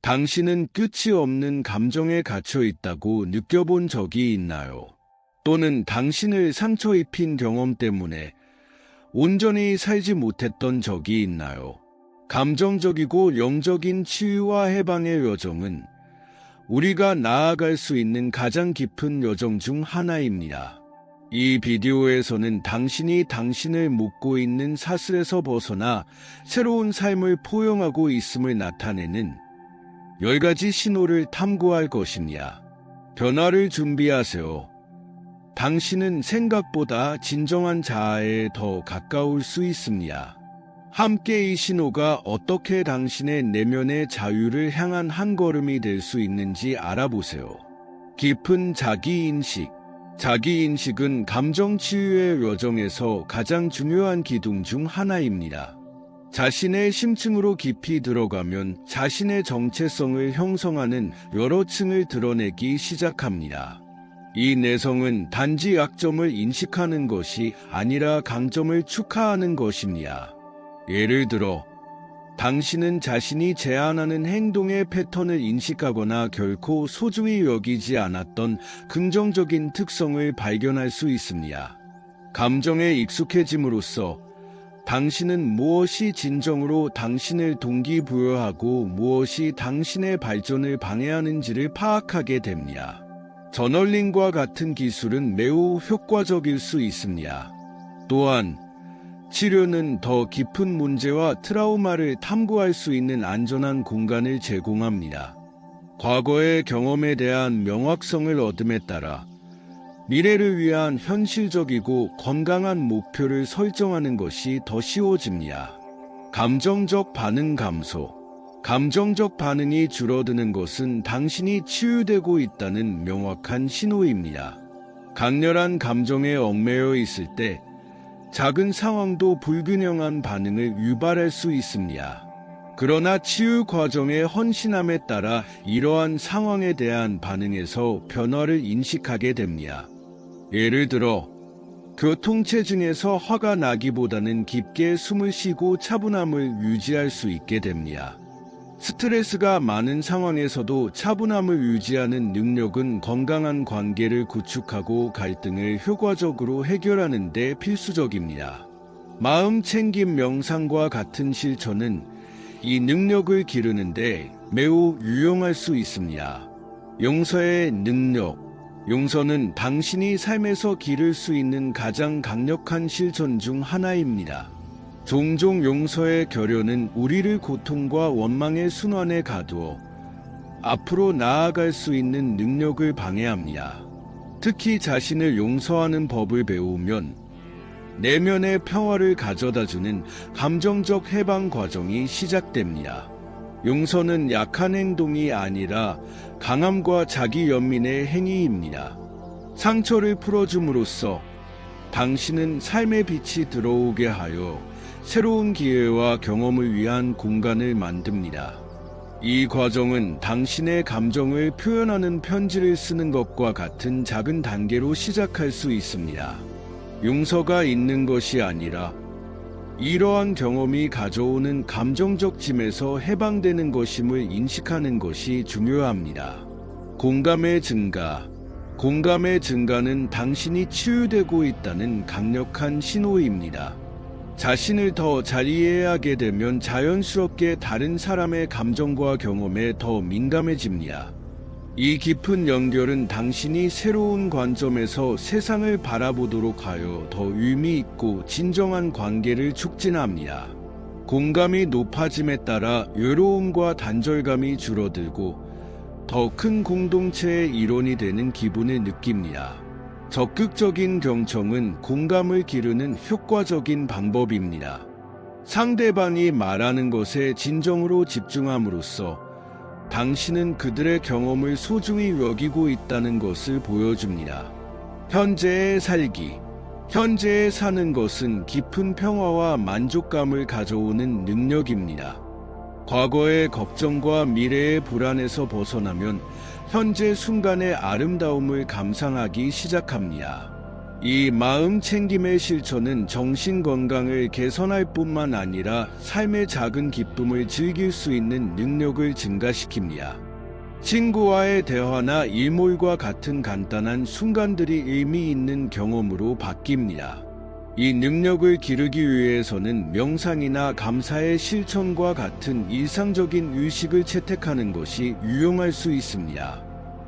당신은 끝이 없는 감정에 갇혀 있다고 느껴본 적이 있나요? 또는 당신을 상처 입힌 경험 때문에 온전히 살지 못했던 적이 있나요? 감정적이고 영적인 치유와 해방의 여정은 우리가 나아갈 수 있는 가장 깊은 여정 중 하나입니다. 이 비디오에서는 당신이 당신을 묶고 있는 사슬에서 벗어나 새로운 삶을 포용하고 있음을 나타내는 10가지 신호를 탐구할 것입니다. 변화를 준비하세요. 당신은 생각보다 진정한 자아에 더 가까울 수 있습니다. 함께 이 신호가 어떻게 당신의 내면의 자유를 향한 한 걸음이 될 수 있는지 알아보세요. 깊은 자기인식. 자기인식은 감정 치유의 여정에서 가장 중요한 기둥 중 하나입니다. 자신의 심층으로 깊이 들어가면 자신의 정체성을 형성하는 여러 층을 드러내기 시작합니다. 이 내성은 단지 약점을 인식하는 것이 아니라 강점을 축하하는 것입니다. 예를 들어, 당신은 자신이 제안하는 행동의 패턴을 인식하거나 결코 소중히 여기지 않았던 긍정적인 특성을 발견할 수 있습니다. 감정에 익숙해짐으로써 당신은 무엇이 진정으로 당신을 동기부여하고 무엇이 당신의 발전을 방해하는지를 파악하게 됩니다. 저널링과 같은 기술은 매우 효과적일 수 있습니다. 또한 치료는 더 깊은 문제와 트라우마를 탐구할 수 있는 안전한 공간을 제공합니다. 과거의 경험에 대한 명확성을 얻음에 따라 미래를 위한 현실적이고 건강한 목표를 설정하는 것이 더 쉬워집니다. 감정적 반응 감소. 감정적 반응이 줄어드는 것은 당신이 치유되고 있다는 명확한 신호입니다. 강렬한 감정에 얽매여 있을 때 작은 상황도 불균형한 반응을 유발할 수 있습니다. 그러나 치유 과정의 헌신함에 따라 이러한 상황에 대한 반응에서 변화를 인식하게 됩니다. 예를 들어, 교통체증에서 화가 나기보다는 깊게 숨을 쉬고 차분함을 유지할 수 있게 됩니다. 스트레스가 많은 상황에서도 차분함을 유지하는 능력은 건강한 관계를 구축하고 갈등을 효과적으로 해결하는 데 필수적입니다. 마음 챙김 명상과 같은 실천은 이 능력을 기르는데 매우 유용할 수 있습니다. 용서의 능력. 용서는 당신이 삶에서 기를 수 있는 가장 강력한 실천 중 하나입니다. 종종 용서의 결여는 우리를 고통과 원망의 순환에 가두어 앞으로 나아갈 수 있는 능력을 방해합니다. 특히 자신을 용서하는 법을 배우면 내면의 평화를 가져다주는 감정적 해방 과정이 시작됩니다. 용서는 약한 행동이 아니라 강함과 자기 연민의 행위입니다. 상처를 풀어줌으로써 당신은 삶의 빛이 들어오게 하여 새로운 기회와 경험을 위한 공간을 만듭니다. 이 과정은 당신의 감정을 표현하는 편지를 쓰는 것과 같은 작은 단계로 시작할 수 있습니다. 용서가 있는 것이 아니라 이러한 경험이 가져오는 감정적 짐에서 해방되는 것임을 인식하는 것이 중요합니다. 공감의 증가. 공감의 증가는 당신이 치유되고 있다는 강력한 신호입니다. 자신을 더 잘 이해하게 되면 자연스럽게 다른 사람의 감정과 경험에 더 민감해집니다. 이 깊은 연결은 당신이 새로운 관점에서 세상을 바라보도록 하여 더 의미 있고 진정한 관계를 촉진합니다. 공감이 높아짐에 따라 외로움과 단절감이 줄어들고 더 큰 공동체의 일원이 되는 기분을 느낍니다. 적극적인 경청은 공감을 기르는 효과적인 방법입니다. 상대방이 말하는 것에 진정으로 집중함으로써 당신은 그들의 경험을 소중히 여기고 있다는 것을 보여줍니다. 현재에 살기. 현재에 사는 것은 깊은 평화와 만족감을 가져오는 능력입니다. 과거의 걱정과 미래의 불안에서 벗어나면 현재 순간의 아름다움을 감상하기 시작합니다. 이 마음 챙김의 실천은 정신 건강을 개선할 뿐만 아니라 삶의 작은 기쁨을 즐길 수 있는 능력을 증가시킵니다. 친구와의 대화나 일몰과 같은 간단한 순간들이 의미 있는 경험으로 바뀝니다. 이 능력을 기르기 위해서는 명상이나 감사의 실천과 같은 일상적인 의식을 채택하는 것이 유용할 수 있습니다.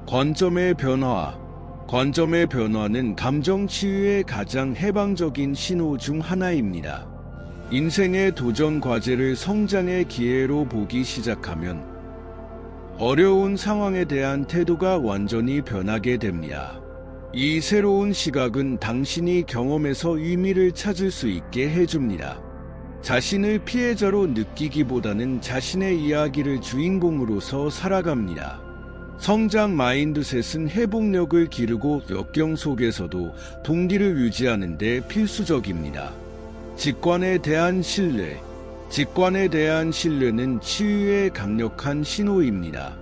관점의 변화. 관점의 변화는 감정 치유의 가장 해방적인 신호 중 하나입니다. 인생의 도전 과제를 성장의 기회로 보기 시작하면 어려운 상황에 대한 태도가 완전히 변하게 됩니다. 이 새로운 시각은 당신이 경험에서 의미를 찾을 수 있게 해줍니다. 자신을 피해자로 느끼기보다는 자신의 이야기를 주인공으로서 살아갑니다. 성장 마인드셋은 회복력을 기르고 역경 속에서도 동기를 유지하는 데 필수적입니다. 직관에 대한 신뢰. 직관에 대한 신뢰는 치유의 강력한 신호입니다.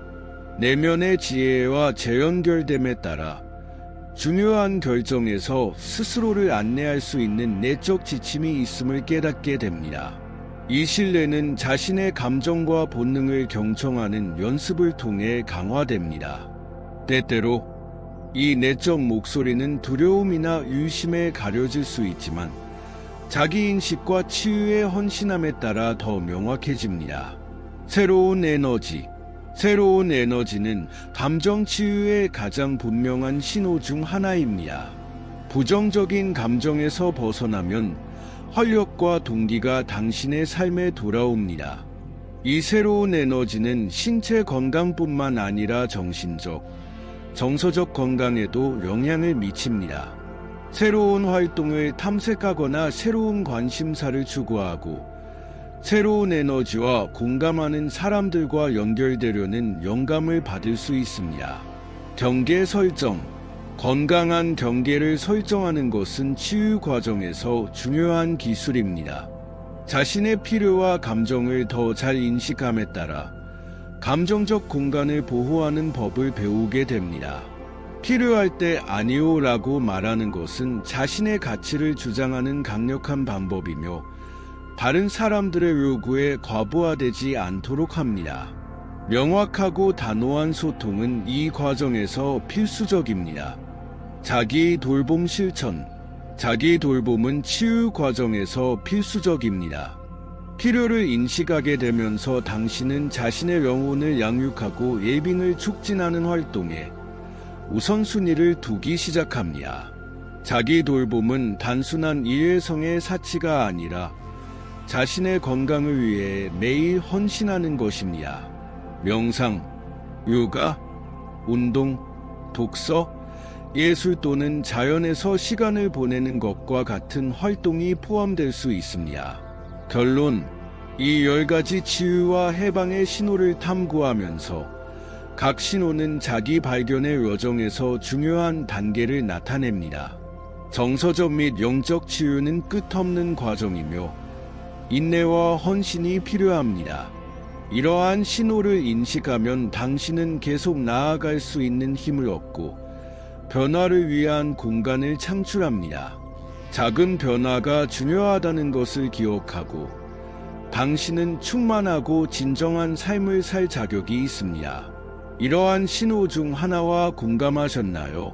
내면의 지혜와 재연결됨에 따라 중요한 결정에서 스스로를 안내할 수 있는 내적 지침이 있음을 깨닫게 됩니다. 이 신뢰는 자신의 감정과 본능을 경청하는 연습을 통해 강화됩니다. 때때로 이 내적 목소리는 두려움이나 의심에 가려질 수 있지만 자기인식과 치유의 헌신함에 따라 더 명확해집니다. 새로운 에너지. 새로운 에너지는 감정 치유의 가장 분명한 신호 중 하나입니다. 부정적인 감정에서 벗어나면 활력과 동기가 당신의 삶에 돌아옵니다. 이 새로운 에너지는 신체 건강뿐만 아니라 정신적, 정서적 건강에도 영향을 미칩니다. 새로운 활동을 탐색하거나 새로운 관심사를 추구하고 새로운 에너지와 공감하는 사람들과 연결되려는 영감을 받을 수 있습니다. 경계 설정. 건강한 경계를 설정하는 것은 치유 과정에서 중요한 기술입니다. 자신의 필요와 감정을 더 잘 인식함에 따라 감정적 공간을 보호하는 법을 배우게 됩니다. 필요할 때 아니오라고 말하는 것은 자신의 가치를 주장하는 강력한 방법이며 다른 사람들의 요구에 과부하되지 않도록 합니다. 명확하고 단호한 소통은 이 과정에서 필수적입니다. 자기 돌봄 실천. 자기 돌봄은 치유 과정에서 필수적입니다. 필요를 인식하게 되면서 당신은 자신의 영혼을 양육하고 예빙을 촉진하는 활동에 우선순위를 두기 시작합니다. 자기 돌봄은 단순한 일회성의 사치가 아니라 자신의 건강을 위해 매일 헌신하는 것입니다. 명상, 요가, 운동, 독서, 예술 또는 자연에서 시간을 보내는 것과 같은 활동이 포함될 수 있습니다. 결론, 이 10가지 치유와 해방의 신호를 탐구하면서 각 신호는 자기 발견의 여정에서 중요한 단계를 나타냅니다. 정서적 및 영적 치유는 끝없는 과정이며 인내와 헌신이 필요합니다. 이러한 신호를 인식하면 당신은 계속 나아갈 수 있는 힘을 얻고 변화를 위한 공간을 창출합니다. 작은 변화가 중요하다는 것을 기억하고 당신은 충만하고 진정한 삶을 살 자격이 있습니다. 이러한 신호 중 하나와 공감하셨나요?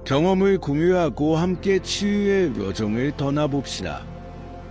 경험을 공유하고 함께 치유의 여정을 떠나봅시다.